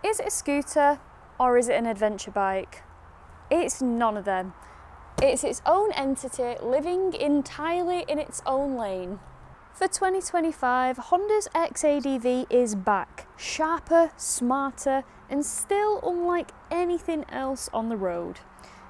Is it a scooter or is it an adventure bike? It's none of them. It's its own entity, living entirely in its own lane. For 2025, Honda's X ADV is back, sharper, smarter, and still unlike anything else on the road.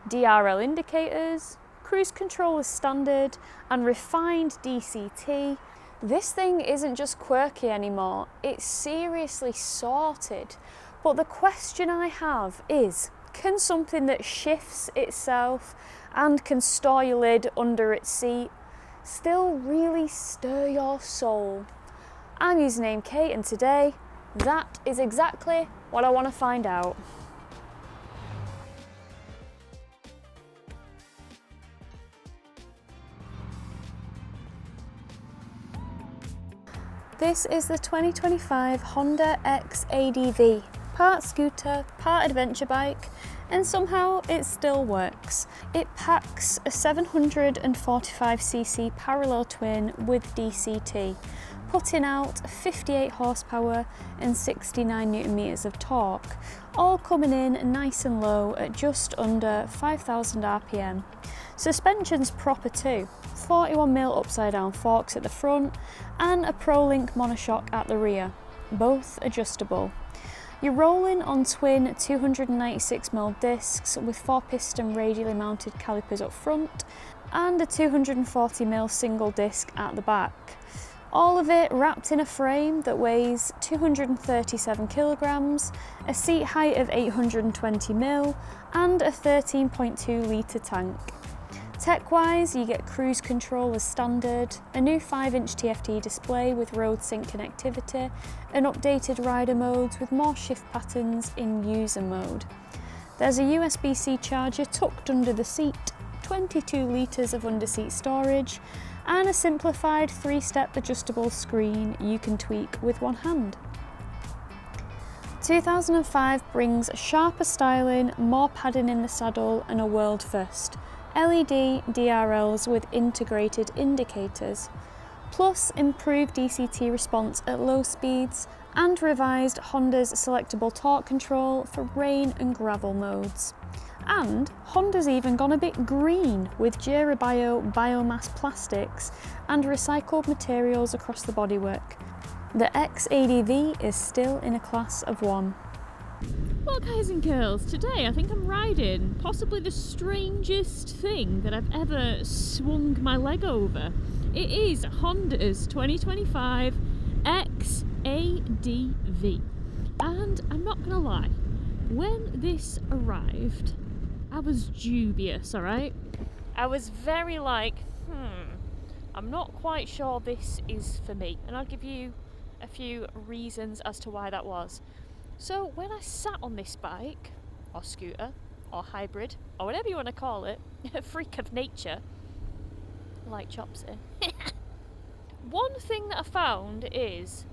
DRL indicators, cruise control as standard, and refined DCT. This thing isn't just quirky anymore, it's seriously sorted. But the question I have is, can something that shifts itself and can store your lid under its seat still really stir your soul? I'm Usernamekate, and today, that is exactly what I want to find out. This is the 2025 Honda X ADV. Part scooter, part adventure bike, and somehow it still works. It packs a 745cc parallel twin with DCT, putting out 58 horsepower and 69 newton meters of torque, all coming in nice and low at just under 5,000 RPM. Suspension's proper too, 41mm upside down forks at the front and a ProLink monoshock at the rear, both adjustable. You're rolling on twin 296mm discs with 4-piston radially mounted calipers up front and a 240mm single disc at the back. All of it wrapped in a frame that weighs 237 kilograms, a seat height of 820mm and a 13.2 litre tank. Tech-wise, you get cruise control as standard, a new 5-inch TFT display with road sync connectivity, and updated rider modes with more shift patterns in user mode. There's a USB-C charger tucked under the seat, 22 litres of under-seat storage, and a simplified 3-step adjustable screen you can tweak with one hand. 2005 brings sharper styling, more padding in the saddle, and a world first. LED DRLs with integrated indicators, plus improved DCT response at low speeds and revised Honda's selectable torque control for rain and gravel modes. And Honda's even gone a bit green with Durabio biomass plastics and recycled materials across the bodywork. The X ADV is still in a class of one. Well, guys and girls, today I think I'm riding possibly the strangest thing that I've ever swung my leg over. It is Honda's 2025 X ADV. And I'm not gonna lie, when this arrived, I was dubious, alright? I was very like, I'm not quite sure this is for me. And I'll give you a few reasons as to why that was. So when I sat on this bike, or scooter, or hybrid, or whatever you want to call it, a freak of nature, like Chopsy, one thing that I found is,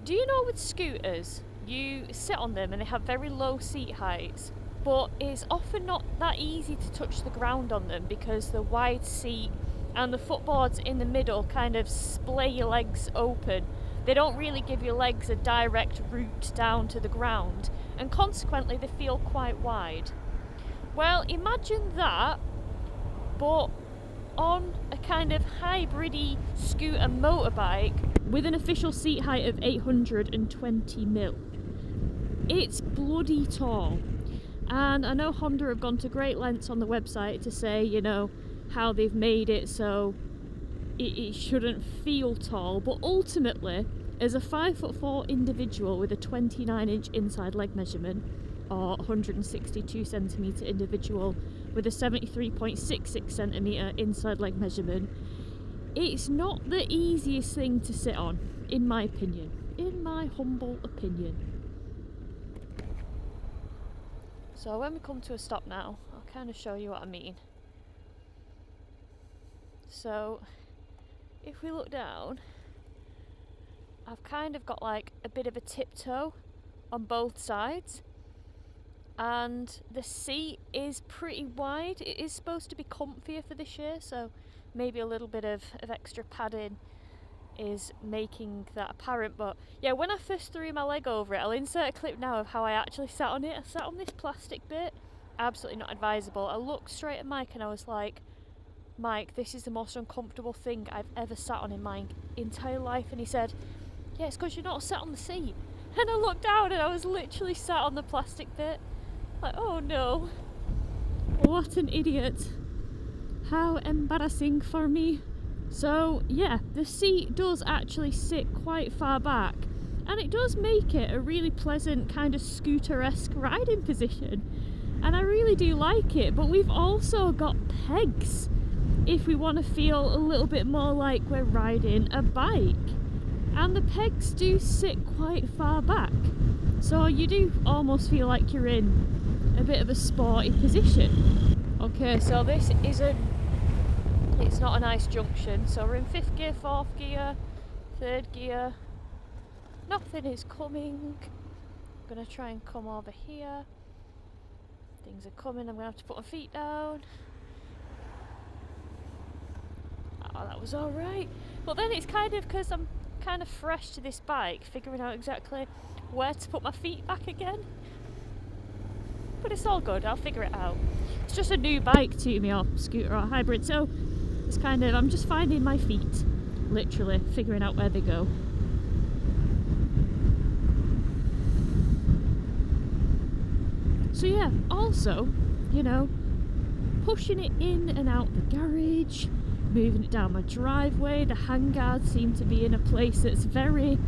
do you know with scooters, you sit on them and they have very low seat heights, but it's often not that easy to touch the ground on them because the wide seat and the footboards in the middle kind of splay your legs open. They don't really give your legs a direct route down to the ground, and consequently they feel quite wide. Well, imagine that, but on a kind of hybrid-y scooter motorbike with an official seat height of 820mm. It's bloody tall. And I know Honda have gone to great lengths on the website to say, you know, how they've made it so it shouldn't feel tall, but ultimately, as a 5'4" individual with a 29-inch inside leg measurement, or 162cm individual with a 73.66cm inside leg measurement, it's not the easiest thing to sit on, in my opinion. In my humble opinion. So when we come to a stop now, I'll kind of show you what I mean. So, if we look down, I've kind of got like a bit of a tiptoe on both sides, and the seat is pretty wide. It is supposed to be comfier for this year, so maybe a little bit of extra padding is making that apparent. But yeah, when I first threw my leg over it, I'll insert a clip now of how I actually sat on it. I sat on this plastic bit, absolutely not advisable. I looked straight at Mike and I was like, Mike, this is the most uncomfortable thing I've ever sat on in my entire life. And he said, yeah, it's because you're not sat on the seat. And I looked down and I was literally sat on the plastic bit. Like, oh no, what an idiot. How embarrassing for me. So yeah, the seat does actually sit quite far back, and it does make it a really pleasant kind of scooter-esque riding position, and I really do like it. But we've also got pegs if we want to feel a little bit more like we're riding a bike, and the pegs do sit quite far back, so you do almost feel like you're in a bit of a sporty position. Okay, so this isn't, it's not a nice junction, so we're in 5th gear, 4th gear, 3rd gear, nothing is coming. I'm going to try and come over here, things are coming, I'm going to have to put my feet down. Oh, that was alright. But then it's kind of, because I'm kind of fresh to this bike, figuring out exactly where to put my feet back again. But it's all good, I'll figure it out. It's just a new bike to me, or scooter or hybrid, so it's kind of, I'm just finding my feet, literally figuring out where they go. So yeah, also, you know, pushing it in and out the garage, moving it down my driveway, the handguards seem to be in a place that's very,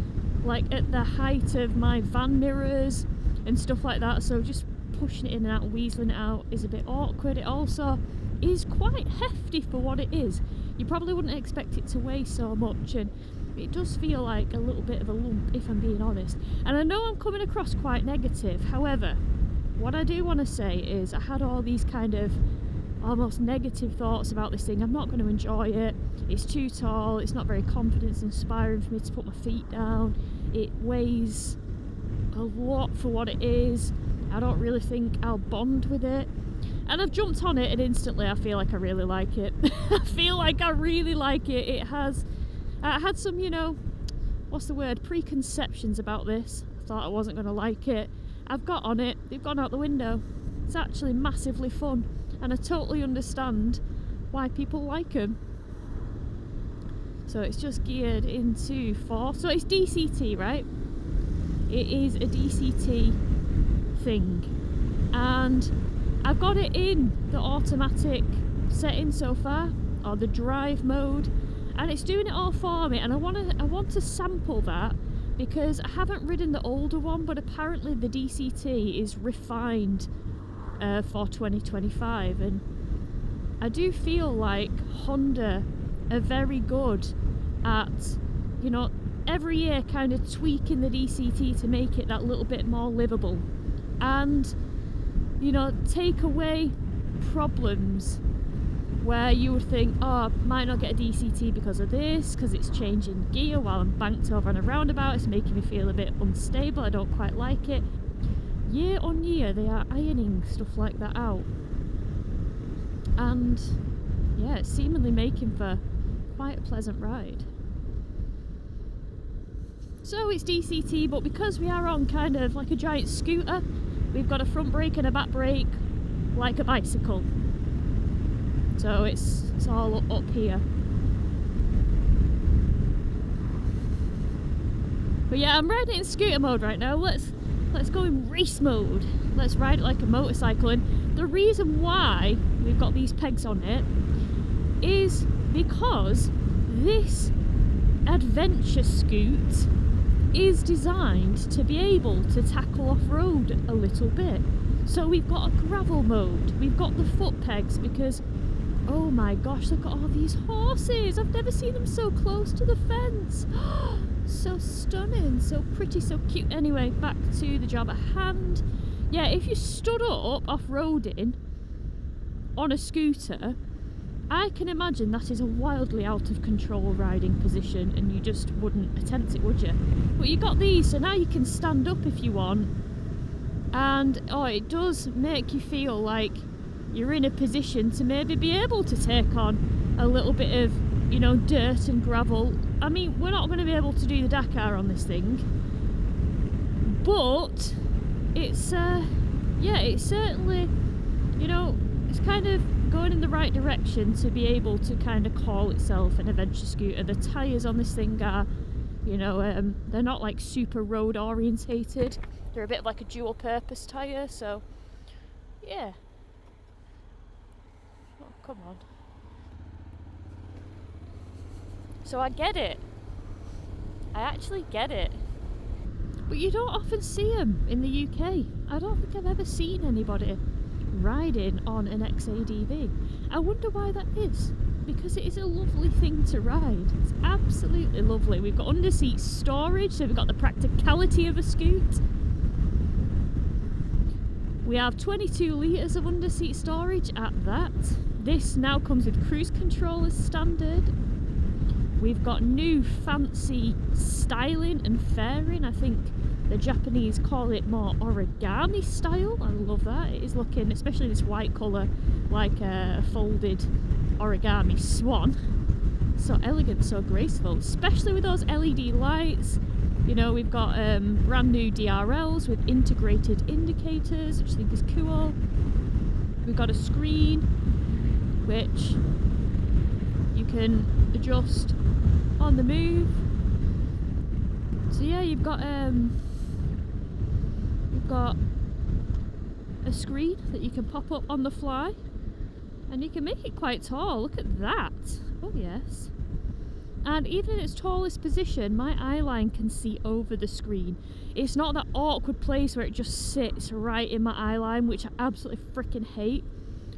like, at the height of my van mirrors and stuff like that, so just pushing it in and out, weaseling it out is a bit awkward. It also is quite hefty for what it is. You probably wouldn't expect it to weigh so much, and it does feel like a little bit of a lump, if I'm being honest. And I know I'm coming across quite negative, however, what I do want to say is I had all these kind of almost negative thoughts about this thing. I'm not going to enjoy it, it's too tall, it's not very confidence inspiring for me to put my feet down, it weighs a lot for what it is, I don't really think I'll bond with it. And I've jumped on it and instantly I feel like I really like it. I feel like I really like it. It has, I had some, you know, what's the word, preconceptions about this. I thought I wasn't going to like it. I've got on it, they've gone out the window. It's actually massively fun, and I totally understand why people like them. So it's just geared into 4, so it's DCT, right? It is a DCT thing, and I've got it in the automatic setting so far, or the drive mode, and it's doing it all for me. And I want to sample that, because I haven't ridden the older one, but apparently the DCT is refined for 2025, and I do feel like Honda are very good at, you know, every year kind of tweaking the DCT to make it that little bit more livable, and, you know, take away problems where you would think, oh, I might not get a DCT because of this, because it's changing gear while I'm banked over on a roundabout, it's making me feel a bit unstable, I don't quite like it. Year on year they are ironing stuff like that out, and yeah, it's seemingly making for quite a pleasant ride. So it's DCT, but because we are on kind of like a giant scooter, we've got a front brake and a back brake like a bicycle. So it's all up here. But yeah, I'm riding it in scooter mode right now. Let's go in race mode. Let's ride it like a motorcycle. And the reason why we've got these pegs on it is because this adventure scoot is designed to be able to tackle off-road a little bit. So we've got a gravel mode, we've got the foot pegs, because oh my gosh, look at all these horses. I've never seen them so close to the fence. So stunning, so pretty, so cute. Anyway, back to the job at hand. Yeah, if you stood up off-roading on a scooter, I can imagine that is a wildly out of control riding position, and you just wouldn't attempt it, would you? But you got these, so now you can stand up if you want, and oh, it does make you feel like you're in a position to maybe be able to take on a little bit of you know, dirt and gravel. I mean, we're not going to be able to do the Dakar on this thing, but it's yeah, it's certainly, you know, it's kind of going in the right direction to be able to kind of call itself an adventure scooter. The tyres on this thing are, you know, they're not like super road orientated. They're a bit like a dual purpose tyre, so yeah. Oh, come on. So I get it. I actually get it. But you don't often see them in the UK. I don't think I've ever seen anybody riding on an X ADV. I wonder why that is. Because it is a lovely thing to ride. It's absolutely lovely. We've got under-seat storage, so we've got the practicality of a scoot. We have 22 litres of under-seat storage at that. This now comes with cruise control as standard. We've got new fancy styling and fairing. I think the Japanese call it more origami style. I love that. It is looking, especially this white colour, like a folded origami swan. So elegant, so graceful, especially with those LED lights. You know, we've got brand new DRLs with integrated indicators, which I think is cool. We've got a screen which you can adjust on the move. So yeah, you've got a screen that you can pop up on the fly, and you can make it quite tall. Look at that. Oh yes. And even in its tallest position, my eye line can see over the screen. It's not that awkward place where it just sits right in my eye line, which I absolutely freaking hate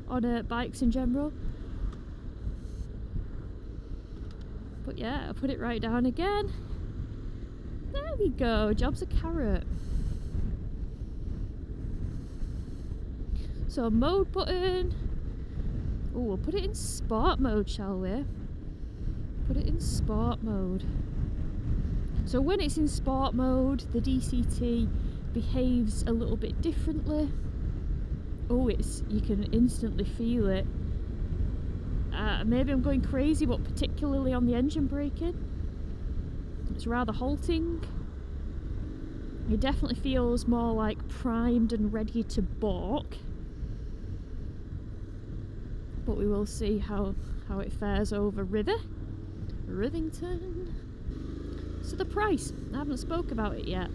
on bikes in general. But yeah, I'll put it right down again. There we go, job's a carrot. So mode button. Oh, we'll put it in sport mode, shall we? Put it in sport mode. So when it's in sport mode, the DCT behaves a little bit differently. Oh, you can instantly feel it. Maybe I'm going crazy, but particularly on the engine braking. It's rather halting. It definitely feels more like primed and ready to balk. But we will see how it fares over Rivington. So the price, I haven't spoke about it yet.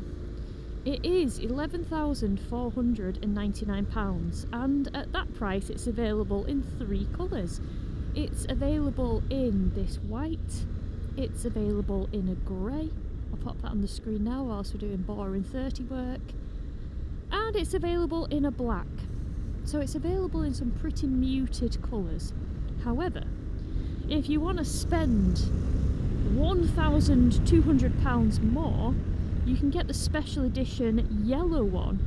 It is £11,499, and at that price it's available in 3 colours. It's available in this white, it's available in a grey, I'll pop that on the screen now whilst we're doing boring 30 work, and it's available in a black. So it's available in some pretty muted colours. However, if you want to spend £1,200 more, you can get the special edition yellow one,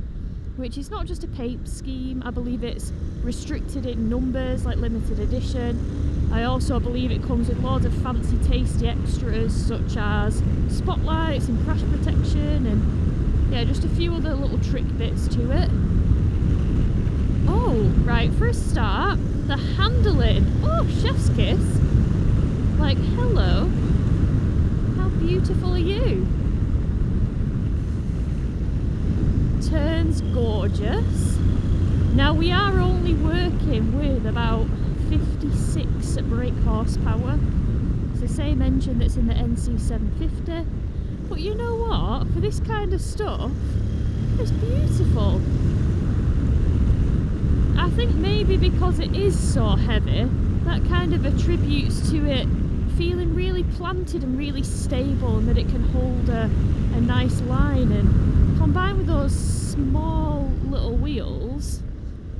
which is not just a paint scheme. I believe it's restricted in numbers, like limited edition. I also believe it comes with loads of fancy tasty extras such as spotlights and crash protection and yeah, just a few other little trick bits to it. Oh, right, for a start, the handling. Oh, chef's kiss. Like, hello. How beautiful are you? Turns gorgeous. Now we are only working with about 56 brake horsepower. It's the same engine that's in the NC750. But you know what? For this kind of stuff, it's beautiful. I think maybe because it is so heavy, that kind of attributes to it feeling really planted and really stable, and that it can hold a nice line, and combined with those small little wheels,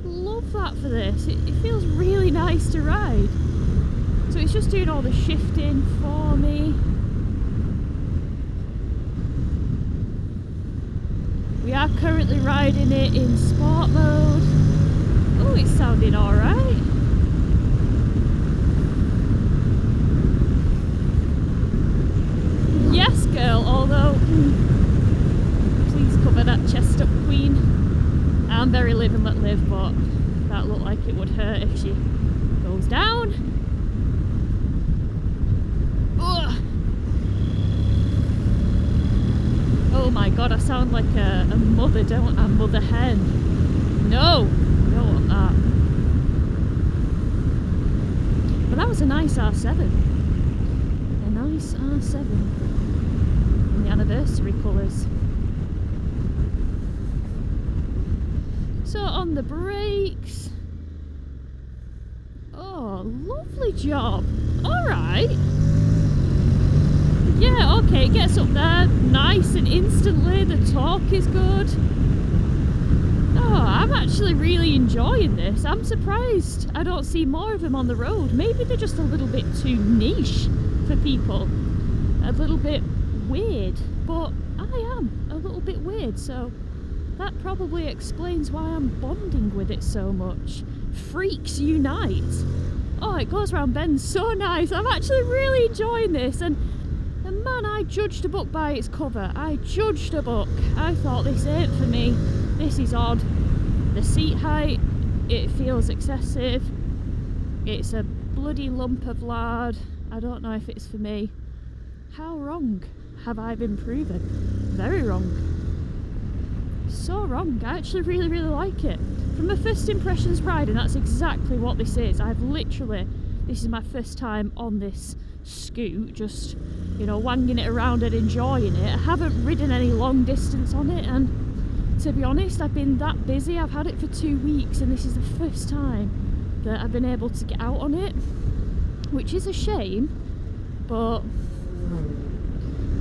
love that for this. It feels really nice to ride. So it's just doing all the shifting for me. We are currently riding it in sport mode. Oh, it's sounding alright. Yes, girl, although please cover that chest up, queen. I'm very live and let live, but that looked like it would hurt if she goes down. sound like a mother, don't I? Mother hen. No, I don't want that. But that was a nice R7. A nice R7. In the anniversary colours. So on the brakes. Oh, lovely job. Alright. Yeah, okay, it gets up there nice and instantly. The torque is good. Oh, I'm actually really enjoying this. I'm surprised I don't see more of them on the road. Maybe they're just a little bit too niche for people. A little bit weird. But I am a little bit weird, so that probably explains why I'm bonding with it so much. Freaks unite. Oh, it goes around bends so nice. I'm actually really enjoying this. And man, I judged a book by its cover. I judged a book. I thought, this ain't for me. This is odd. The seat height, it feels excessive. It's a bloody lump of lard. I don't know if it's for me. How wrong have I been proven? Very wrong. So wrong. I actually really like it. From my first impressions riding, that's exactly what this is. This is my first time on this scoot, just, you know, wanging it around and enjoying it. I haven't ridden any long distance on it, and to be honest, I've been that busy. I've had it for 2 weeks, and this is the first time that I've been able to get out on it, which is a shame, but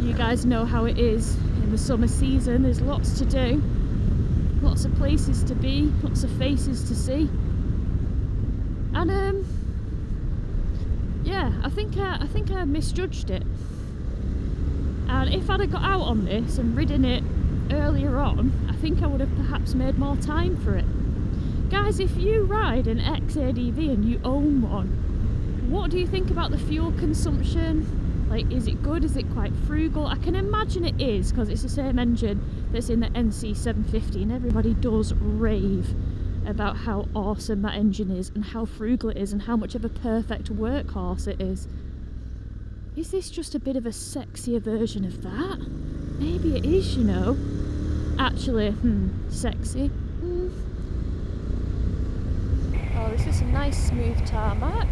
you guys know how it is in the summer season. There's lots to do, lots of places to be, lots of faces to see, and yeah, I think I misjudged it. And if I'd have got out on this and ridden it earlier on, I think I would have perhaps made more time for it. Guys, if you ride an X ADV and you own one, what do you think about the fuel consumption? Like, is it good? Is it quite frugal? I can imagine it is, because it's the same engine that's in the NC 750, and everybody does rave about how awesome that engine is and how frugal it is and how much of a perfect workhorse it is. Is this just a bit of a sexier version of that? Maybe it is, you know. Actually, sexy. Oh, this is a nice smooth tarmac.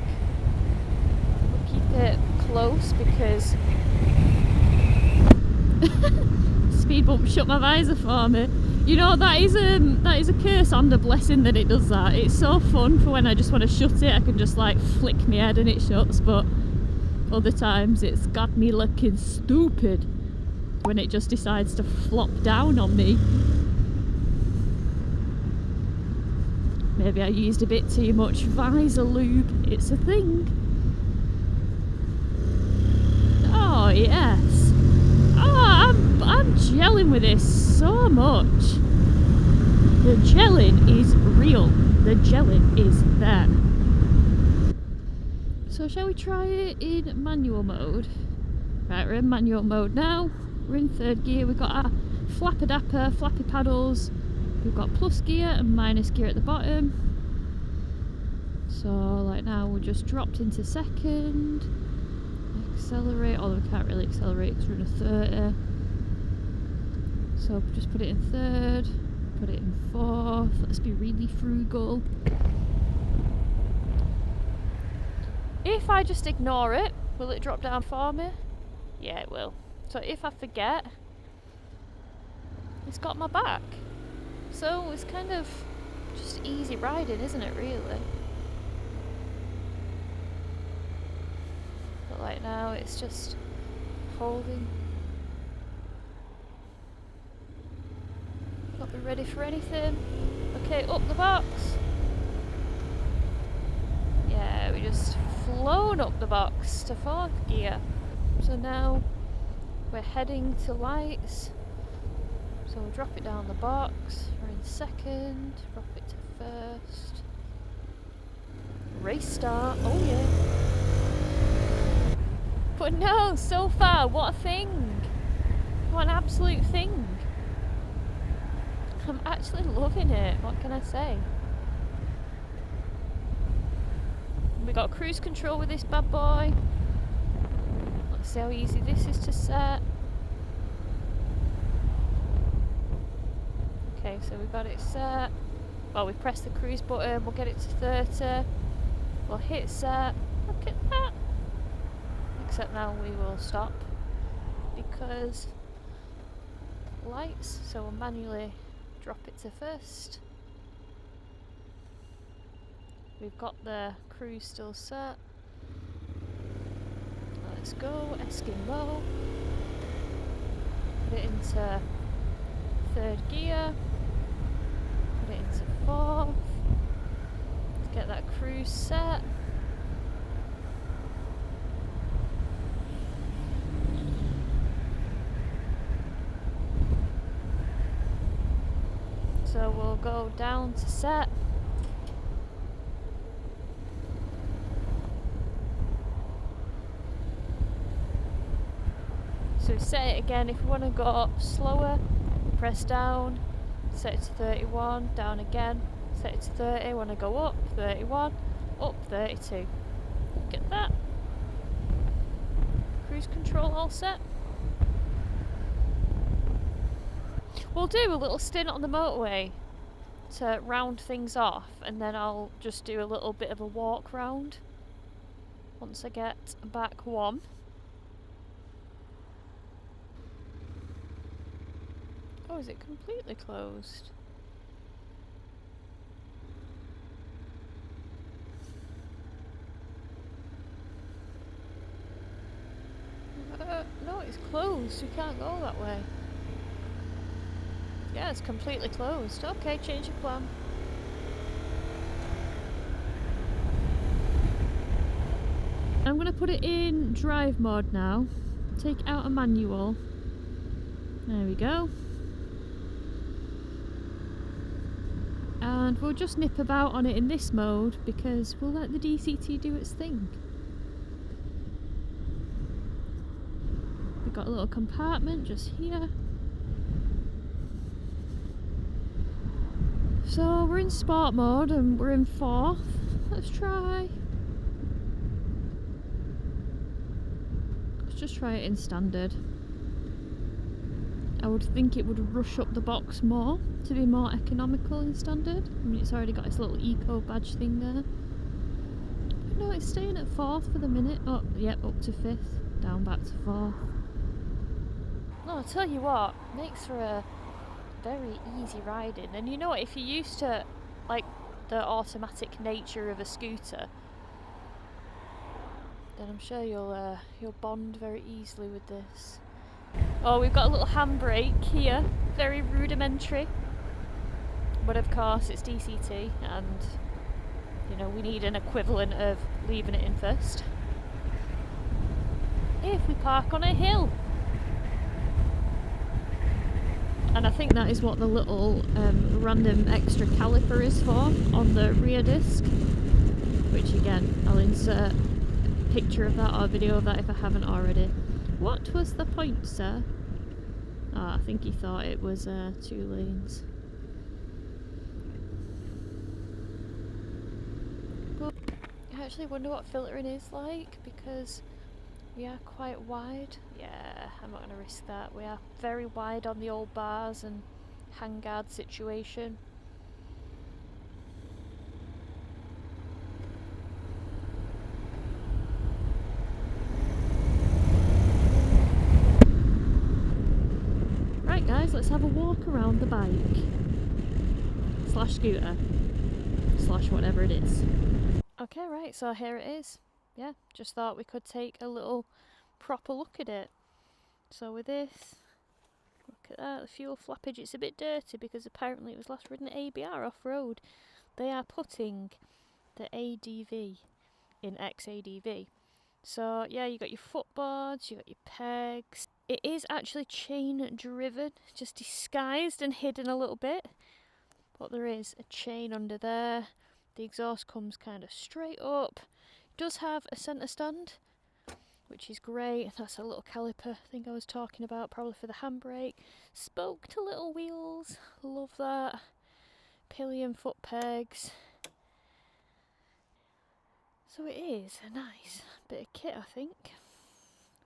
We'll keep it close because speed bump shut my visor for me. You know, that is a curse and a blessing that it does that. It's so fun for when I just want to shut it. I can just like flick my head and it shuts, but other times it's got me looking stupid when it just decides to flop down on me. Maybe I used a bit too much visor lube. It's a thing. Oh yes. Oh, I'm gelling with this so much. The gelling is real. The gelling is there. So shall we try it in manual mode? Right, we're in manual mode now. We're in third gear. We've got our flapper dapper, flappy paddles. We've got plus gear and minus gear at the bottom. So like now we're just dropped into second. Accelerate, although we can't really accelerate because we're in a 30. So just put it in third, put it in fourth. Let's be really frugal. If I just ignore it, will it drop down for me? Yeah, it will. So if I forget, it's got my back. So it's kind of just easy riding, isn't it, really? But like now, it's just holding. Not be ready for anything. Okay, up the box. Yeah, we just flown up the box to fourth gear. So now we're heading to lights. So we'll drop it down the box. We're in second. Drop it to first. Race start. Oh yeah. But no, so far, what a thing. What an absolute thing. I'm actually loving it. What can I say? We got cruise control with this bad boy. Let's see how easy this is to set. Okay, so we've got it set. Well, we press the cruise button, we'll get it to 30. We'll hit set. Look at that! Except now we will stop because lights, so we'll manually drop it to first. We've got the cruise still set. Let's go, Eskin low. Put it into third gear. Put it into fourth. Let's get that cruise set. So we'll go down to set. So set it again. If we want to go slower, press down, set it to 31, down again, set it to 30, want to go up, 31, up 32. Look at that. Cruise control all set. We'll do a little stint on the motorway to round things off, and then I'll just do a little bit of a walk round once I get back home. Oh, is it completely closed? No, it's closed. We can't go that way. Yeah, it's completely closed. Okay, change of plan. I'm going to put it in drive mode now. Take out a manual. There we go. And we'll just nip about on it in this mode because we'll let the DCT do its thing. We've got a little compartment just here. So we're in sport mode and we're in fourth. Let's try. Let's just try it in standard. I would think it would rush up the box more to be more economical in standard. I mean, it's already got its little eco badge thing there. But no, it's staying at fourth for the minute. Oh, yep, up to fifth, down back to fourth. No, I'll tell you what, makes for a very easy riding. And you know what, if you're used to like the automatic nature of a scooter, then I'm sure you'll bond very easily with this. Oh, we've got a little handbrake here, very rudimentary, but of course it's DCT and you know we need an equivalent of leaving it in first. If we park on a hill. And I think that is what the little random extra caliper is for on the rear disc, which again I'll insert a picture of that or a video of that if I haven't already. What was the point, sir? Oh, I think he thought it was 2 lanes. But I actually wonder what filtering is like because we are quite wide. Yeah, I'm not going to risk that. We are very wide on the old bars and handguard situation. Right guys, let's have a walk around the bike. Slash scooter. Slash whatever it is. Okay, right, so here it is. Yeah, just thought we could take a little proper look at it. So with this, look at that, the fuel flappage, it's a bit dirty because apparently it was last ridden at ABR off-road. They are putting the ADV in X ADV. So yeah, you got your footboards, you got your pegs. It is actually chain driven, just disguised and hidden a little bit. But there is a chain under there. The exhaust comes kind of straight up. It does have a centre stand, which is great. That's a little caliper thing I was talking about, probably for the handbrake. Spoke to little wheels, love that. Pillion foot pegs. So it is a nice bit of kit, I think.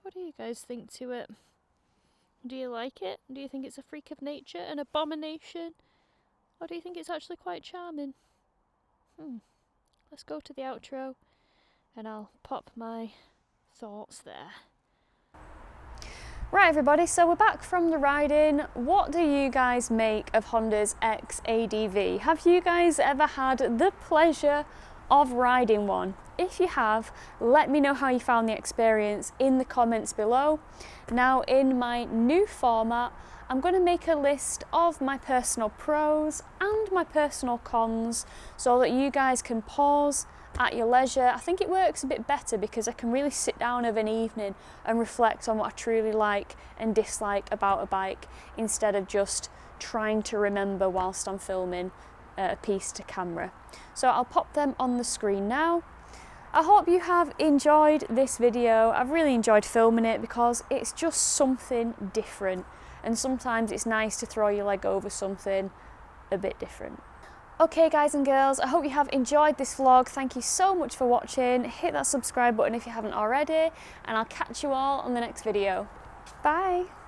What do you guys think to it? Do you like it? Do you think it's a freak of nature, an abomination? Or do you think it's actually quite charming? Let's go to the outro and I'll pop my thoughts there. Right everybody, so we're back from the riding. What do you guys make of Honda's X ADV? Have you guys ever had the pleasure of riding one? If you have, let me know how you found the experience in the comments below. Now in my new format, I'm going to make a list of my personal pros and my personal cons so that you guys can pause at your leisure. I think it works a bit better because I can really sit down of an evening and reflect on what I truly like and dislike about a bike instead of just trying to remember whilst I'm filming a piece to camera. So I'll pop them on the screen now. I hope you have enjoyed this video. I've really enjoyed filming it because it's just something different, and sometimes it's nice to throw your leg over something a bit different. Okay guys and girls, I hope you have enjoyed this vlog. Thank you so much for watching. Hit that subscribe button if you haven't already, and I'll catch you all on the next video. Bye!